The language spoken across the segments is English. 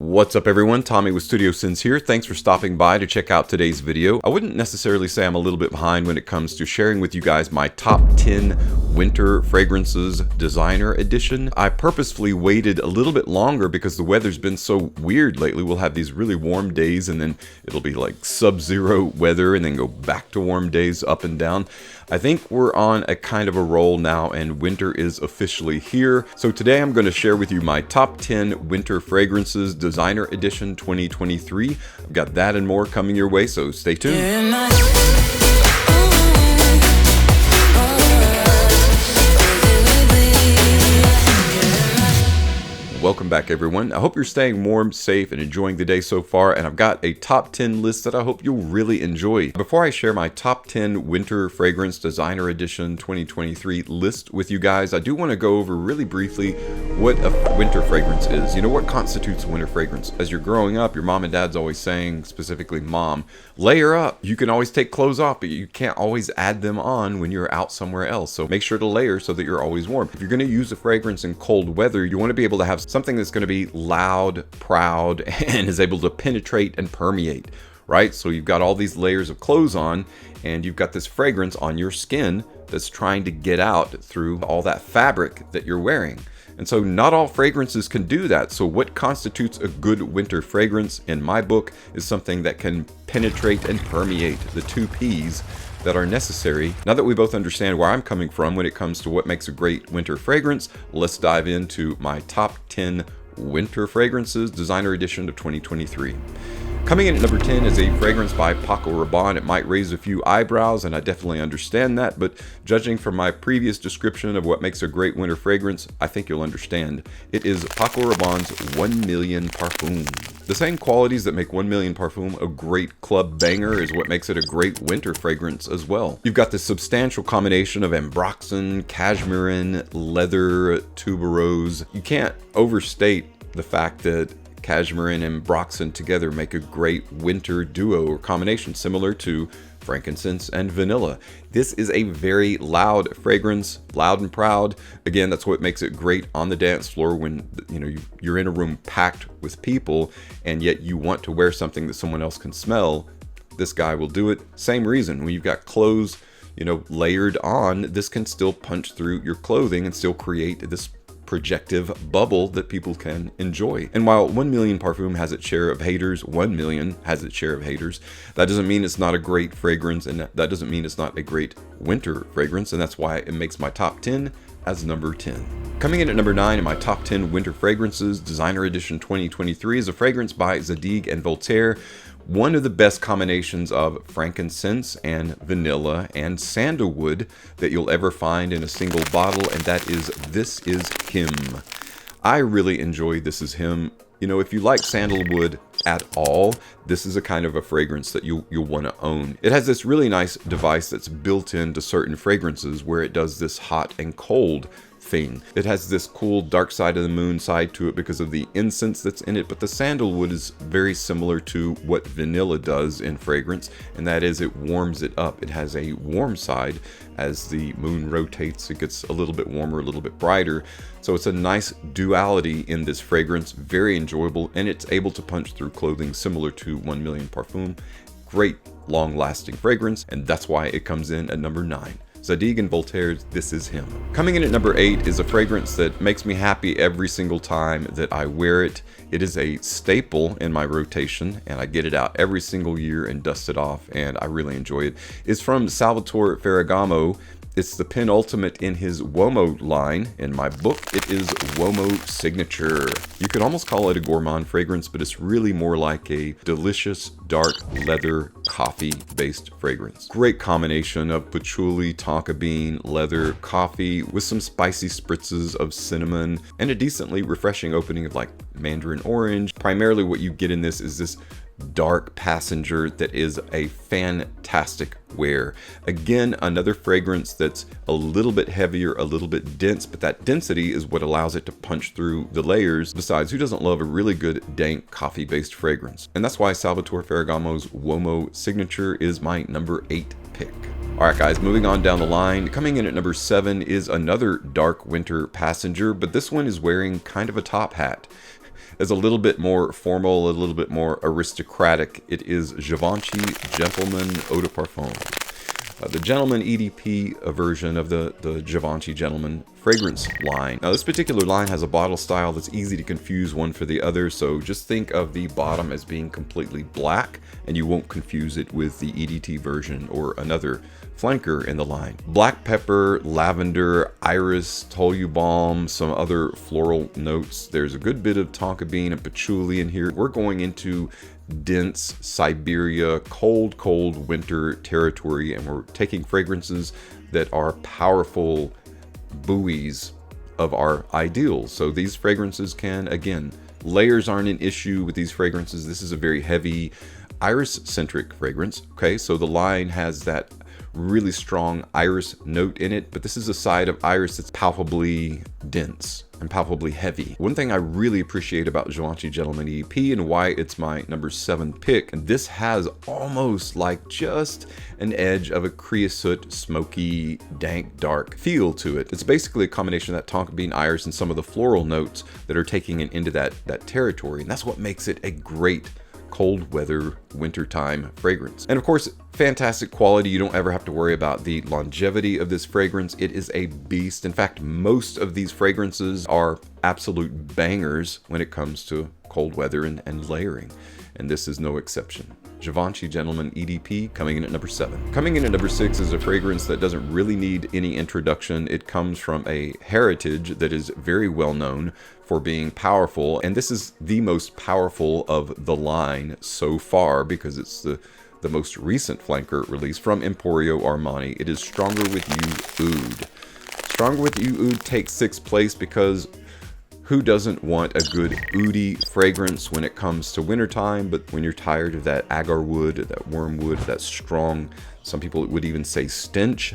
What's up everyone, Tommy with Studio Sins here. Thanks for stopping by to check out today's video. I wouldn't necessarily say I'm a little bit behind when it comes to sharing with you guys my top 10 winter fragrances designer edition. I purposefully waited a little bit longer because the weather's been so weird lately. We'll have these really warm days and then it'll be like sub-zero weather and then go back to warm days up and down. I think we're on a kind of a roll now and winter is officially here. So today I'm going to share with you my top 10 winter fragrances designer edition 2023. I've got that and more coming your way, so stay tuned. Welcome back everyone. I hope you're staying warm, safe, and enjoying the day so far, and I've got a top 10 list that I hope you'll really enjoy. Before I share my top 10 winter fragrance designer edition 2023 list with you guys, I do want to go over really briefly what a winter fragrance is. You know, what constitutes a winter fragrance? As you're growing up, your mom and dad's always saying, specifically mom, layer up. You can always take clothes off, but you can't always add them on when you're out somewhere else. So make sure to layer so that you're always warm. If you're going to use a fragrance in cold weather, you want to be able to have something that's going to be loud, proud, and is able to penetrate and permeate, right? So you've got all these layers of clothes on, and you've got this fragrance on your skin that's trying to get out through all that fabric that you're wearing. And so not all fragrances can do that. So what constitutes a good winter fragrance in my book is something that can penetrate and permeate, the two P's that are necessary. Now that we both understand where I'm coming from when it comes to what makes a great winter fragrance, let's dive into my top 10 winter fragrances designer edition of 2023. Coming in at number 10 is a fragrance by Paco Rabanne. It might raise a few eyebrows, and I definitely understand that, but judging from my previous description of what makes a great winter fragrance, I think you'll understand. It is Paco Rabanne's 1 Million Parfum. The same qualities that make 1 Million Parfum a great club banger is what makes it a great winter fragrance as well. You've got this substantial combination of ambroxan, cashmere, leather, tuberose. You can't overstate the fact that cashmere and ambroxan together make a great winter duo or combination, similar to frankincense and vanilla. This is a very loud fragrance, loud and proud. Again, that's what makes it great on the dance floor when you're in a room packed with people and yet you want to wear something that someone else can smell. This guy will do it. Same reason, when you've got clothes, layered on, this can still punch through your clothing and still create this projective bubble that people can enjoy. And while 1 Million Parfum has its share of haters, 1 million has its share of haters, that doesn't mean it's not a great fragrance, and that doesn't mean it's not a great winter fragrance, and that's why it makes my top 10 as number 10. Coming in at number 9 in my top 10 winter fragrances designer edition 2023 is a fragrance by Zadig and Voltaire. One of the best combinations of frankincense and vanilla and sandalwood that you'll ever find in a single bottle, and that is This Is Him. I really enjoy This Is Him. If you like sandalwood at all, this is a kind of a fragrance that you'll want to own. It has this really nice device that's built into certain fragrances where it does this hot and cold thing. It has this cool dark side of the moon side to it because of the incense that's in it, but the sandalwood is very similar to what vanilla does in fragrance, and that is it warms it up. It has a warm side. As the moon rotates, it gets a little bit warmer, a little bit brighter. So it's a nice duality in this fragrance, very enjoyable, and it's able to punch through clothing similar to 1 Million Parfum. Great long-lasting fragrance, and that's why it comes in at number 9. Zadig and Voltaire's This Is Him. Coming in at number 8 is a fragrance that makes me happy every single time that I wear it. It is a staple in my rotation, and I get it out every single year and dust it off, and I really enjoy it. It's from Salvatore Ferragamo. It's the penultimate in his Uomo line. In my book, it is Uomo Signature. You could almost call it a gourmand fragrance, but it's really more like a delicious, dark leather, coffee-based fragrance. Great combination of patchouli, tonka bean, leather, coffee, with some spicy spritzes of cinnamon, and a decently refreshing opening of like mandarin orange. Primarily what you get in this is this dark passenger that is a fantastic wear. Again, another fragrance that's a little bit heavier, a little bit dense, but that density is what allows it to punch through the layers. Besides, who doesn't love a really good dank coffee-based fragrance? And that's why Salvatore Ferragamo's Uomo Signature is my number 8 pick. Alright guys, moving on down the line. Coming in at number 7 is another dark winter passenger, but this one is wearing kind of a top hat. is a little bit more formal, a little bit more aristocratic. It is Givenchy Gentleman Eau de Parfum. The Gentleman EDP version of the Givenchy Gentleman fragrance line. Now this particular line has a bottle style that's easy to confuse one for the other, so just think of the bottom as being completely black and you won't confuse it with the EDT version or another flanker in the line. Black pepper, lavender, iris, tolu balm, some other floral notes. There's a good bit of tonka bean and patchouli in here. We're going into dense Siberia, cold winter territory, and we're taking fragrances that are powerful buoys of our ideals. So these fragrances can, again, layers aren't an issue with these fragrances. This is a very heavy iris-centric fragrance. Okay, so the line has that really strong iris note in it, but this is a side of iris that's palpably dense and palpably heavy. One thing I really appreciate about Givenchy Gentleman EDP and why it's my number 7 pick, and this has almost like just an edge of a creosote, smoky, dank, dark feel to it. It's basically a combination of that tonka bean iris and some of the floral notes that are taking it into that territory, and that's what makes it a great cold weather wintertime fragrance. And of course, fantastic quality. You don't ever have to worry about the longevity of this fragrance. It is a beast. In fact, most of these fragrances are absolute bangers when it comes to cold weather and layering, and this is no exception. Givenchy Gentleman EDP coming in at number 7. Coming in at number 6 is a fragrance that doesn't really need any introduction. It comes from a heritage that is very well known for being powerful, and this is the most powerful of the line so far because it's the most recent flanker release from Emporio Armani. It is Stronger With You Oud. Stronger With You Oud takes 6th place because who doesn't want a good oudy fragrance when it comes to wintertime? But when you're tired of that agar wood, that wormwood, that strong, some people would even say stench,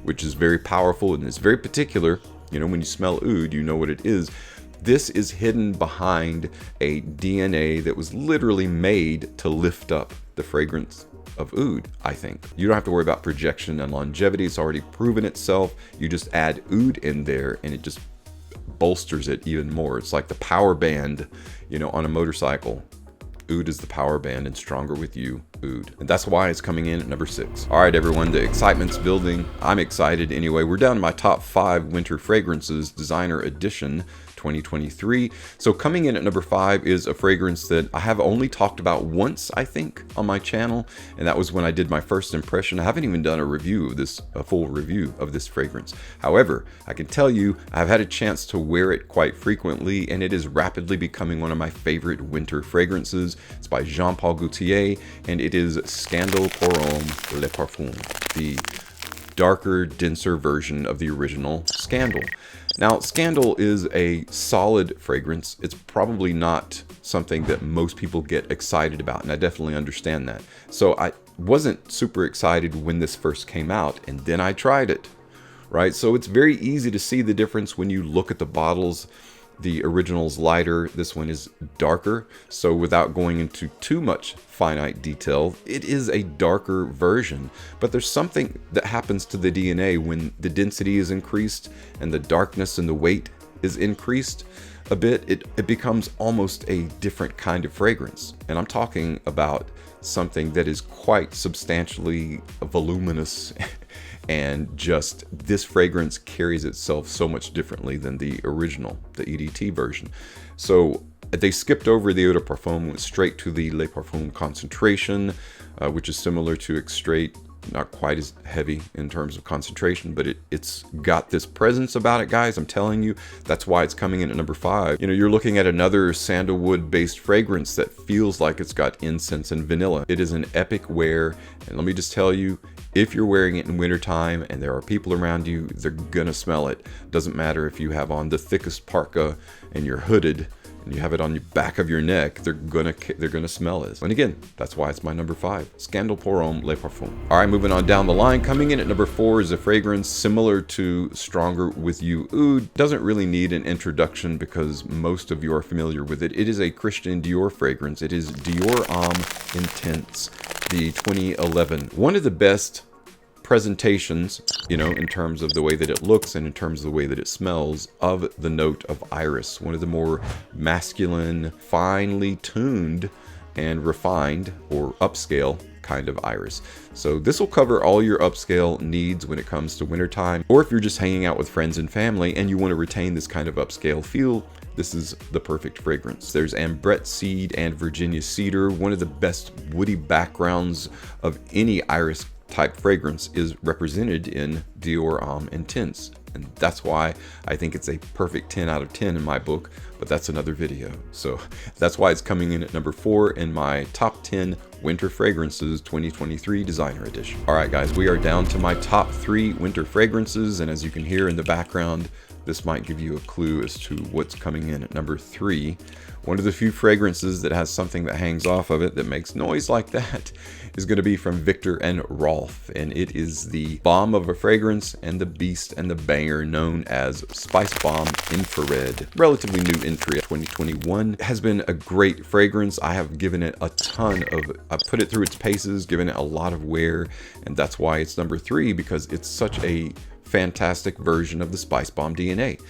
which is very powerful and is very particular. You know, when you smell oud, you know what it is. This is hidden behind a DNA that was literally made to lift up the fragrance of oud, I think. You don't have to worry about projection and longevity. It's already proven itself. You just add oud in there and it just bolsters it even more. It's like the power band, you know, on a motorcycle. Oud is the power band and Stronger With You Oud. And that's why it's coming in at number 6. All right, everyone, the excitement's building. I'm excited anyway. We're down to my top 5 winter fragrances, designer edition 2023. So coming in at number 5 is a fragrance that I have only talked about once, I think, on my channel, and that was when I did my first impression. I haven't even done a review of this, a full review of this fragrance. However, I can tell you I've had a chance to wear it quite frequently, and it is rapidly becoming one of my favorite winter fragrances. It's by Jean-Paul Gaultier, and it is Scandal pour Homme Le Parfum, the darker, denser version of the original Scandal. Now, Scandal is a solid fragrance. It's probably not something that most people get excited about, and I definitely understand that. So I wasn't super excited when this first came out, and then I tried it, right? So it's very easy to see the difference when you look at the bottles. The original's lighter, this one is darker. So without going into too much finite detail, it is a darker version. But there's something that happens to the DNA when the density is increased and the darkness and the weight is increased a bit. It becomes almost a different kind of fragrance. And I'm talking about something that is quite substantially voluminous and just this fragrance carries itself so much differently than the original, the EDT version. So they skipped over the Eau de Parfum, went straight to the Le Parfum concentration, which is similar to Extrait, not quite as heavy in terms of concentration, but it's got this presence about it, guys. I'm telling you, that's why it's coming in at number 5. You know, you're looking at another sandalwood based fragrance that feels like it's got incense and vanilla. It is an epic wear, and let me just tell you, if you're wearing it in wintertime and there are people around you, they're gonna smell it. Doesn't matter if you have on the thickest parka and you're hooded and you have it on the back of your neck, they're gonna smell it. And again, that's why it's my number 5. Scandal pour Homme Le Parfum. All right, moving on down the line. Coming in at number 4 is a fragrance similar to Stronger With You Oud. Doesn't really need an introduction because most of you are familiar with it. It is a Christian Dior fragrance. It is Dior Homme Intense, the 2011. One of the best presentations, you know, in terms of the way that it looks and in terms of the way that it smells, of the note of iris, one of the more masculine, finely tuned and refined or upscale kind of iris. So this will cover all your upscale needs when it comes to wintertime, or if you're just hanging out with friends and family and you want to retain this kind of upscale feel, this is the perfect fragrance. There's ambrette seed and Virginia cedar. One of the best woody backgrounds of any iris type fragrance is represented in Dior Homme Intense. And that's why I think it's a perfect 10 out of 10 in my book, but that's another video. So that's why it's coming in at number 4 in my top 10 winter fragrances 2023 designer edition. All right, guys, we are down to my top 3 winter fragrances. And as you can hear in the background, this might give you a clue as to what's coming in at number 3. One of the few fragrances that has something that hangs off of it that makes noise like that is going to be from Viktor and Rolf, and it is the bomb of a fragrance and the beast and the banger known as Spice Bomb Infrared. Relatively new entry of 2021. It has been a great fragrance. I have given it a ton of, I've put it through its paces, given it a lot of wear, and that's why it's number 3, because it's such a fantastic version of the Spice Bomb DNA.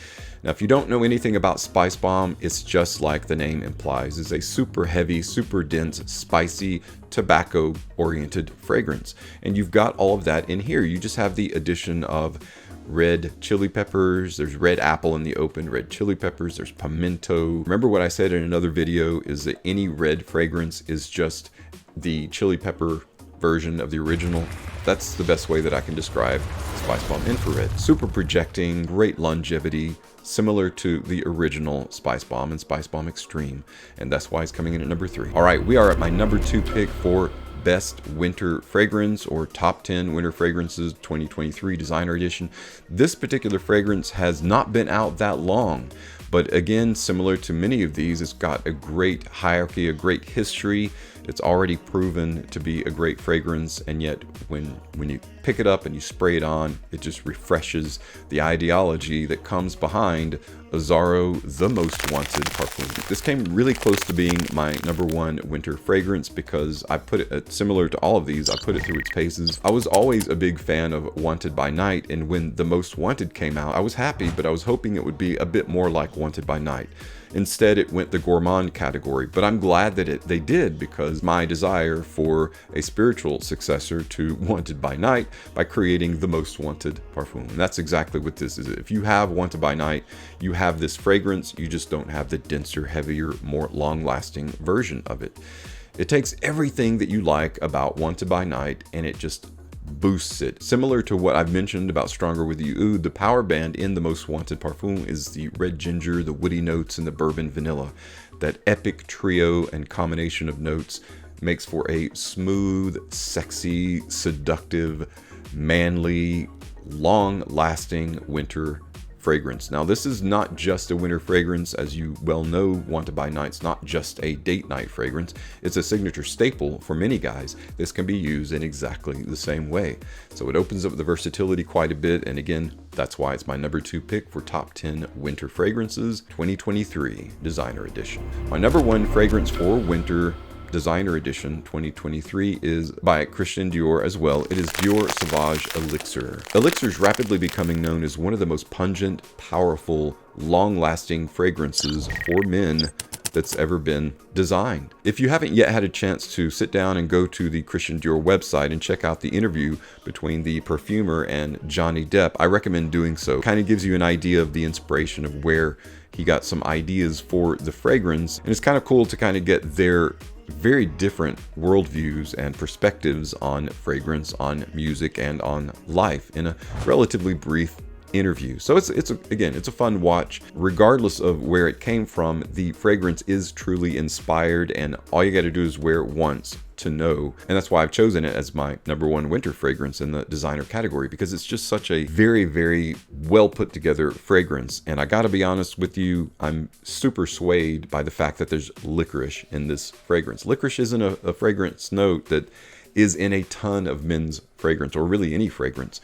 Now, if you don't know anything about Spice Bomb, it's just like the name implies. It's a super heavy, super dense, spicy, tobacco-oriented fragrance. And you've got all of that in here. You just have the addition of red chili peppers, there's red apple in the open, red chili peppers, there's pimento. Remember what I said in another video is that any red fragrance is just the chili pepper version of the original. That's the best way that I can describe Spice Bomb Infrared. Super projecting, great longevity, similar to the original Spice Bomb and Spice Bomb Extreme, and that's why it's coming in at number 3. All right, we are at my number 2 pick for best winter fragrance, or top 10 winter fragrances 2023 designer edition. This particular fragrance has not been out that long, but again, similar to many of these, it's got a great hierarchy, a great history. It's already proven to be a great fragrance, and yet when you pick it up and you spray it on, it just refreshes the ideology that comes behind Azzaro, the most wanted parfum. This came really close to being my number 1 winter fragrance because I put it, similar to all of these, I put it through its paces. I was always a big fan of Wanted by Night, and when the Most Wanted came out, I was happy, but I was hoping it would be a bit more like Wanted by Night. Instead, it went the gourmand category, but I'm glad that they did, because my desire for a spiritual successor to Wanted by Night by creating the Most Wanted parfum. And that's exactly what this is. If you have Wanted by Night, you have this fragrance, you just don't have the denser, heavier, more long-lasting version of it. It takes everything that you like about Wanted by Night and it just boosts it. Similar to what I've mentioned about Stronger With You Oud, the power band in the Most Wanted parfum is the red ginger, the woody notes, and the bourbon vanilla. That epic trio and combination of notes makes for a smooth, sexy, seductive, manly, long-lasting winter fragrance. Now, this is not just a winter fragrance. As you well know, Wanted by Night's not just a date night fragrance. It's a signature staple for many guys. This can be used in exactly the same way. So it opens up the versatility quite a bit. And again, that's why it's my number 2 pick for top 10 winter fragrances 2023 designer edition. My number 1 fragrance for winter designer edition 2023 is by Christian Dior as well. It is Dior Sauvage Elixir. Elixir is rapidly becoming known as one of the most pungent, powerful, long-lasting fragrances for men that's ever been designed. If you haven't yet had a chance to sit down and go to the Christian Dior website and check out the interview between the perfumer and Johnny Depp, I recommend doing so. Kind of gives you an idea of the inspiration of where he got some ideas for the fragrance, and it's kind of cool to kind of get their very different worldviews and perspectives on fragrance, on music, and on life in a relatively brief interview. So it's a fun watch. Regardless of where it came from, the fragrance is truly inspired, and all you got to do is wear it once to know. And that's why I've chosen it as my number 1 winter fragrance in the designer category, because it's just such a very, very well put together fragrance. And I gotta be honest with you, I'm super swayed by the fact that there's licorice in this fragrance. Licorice isn't a fragrance note that is in a ton of men's fragrance, or really any fragrance,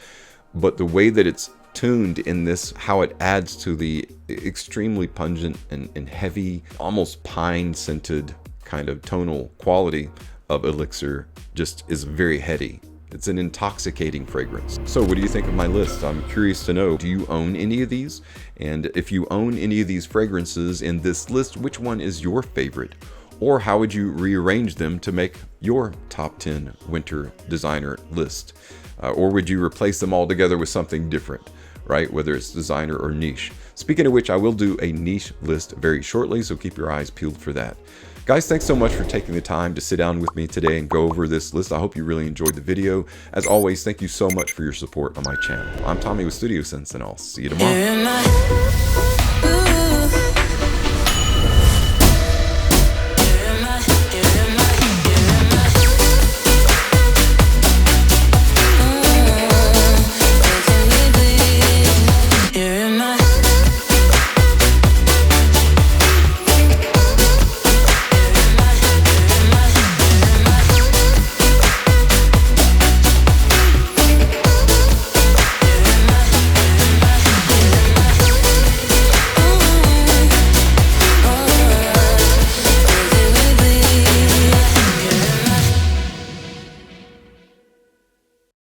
but the way that it's tuned in this, how it adds to the extremely pungent and heavy, almost pine scented kind of tonal quality of Elixir, just is very heady. It's an intoxicating fragrance. So what do you think of my list? I'm curious to know, do you own any of these? And if you own any of these fragrances in this list, which one is your favorite? Or how would you rearrange them to make your top 10 winter designer list? Or would you replace them all together with something different, right? Whether it's designer or niche. Speaking of which, I will do a niche list very shortly, so keep your eyes peeled for that. Guys, thanks so much for taking the time to sit down with me today and go over this list. I hope you really enjoyed the video. As always, thank you so much for your support on my channel. I'm Tommy with Studio Sense, and I'll see you tomorrow.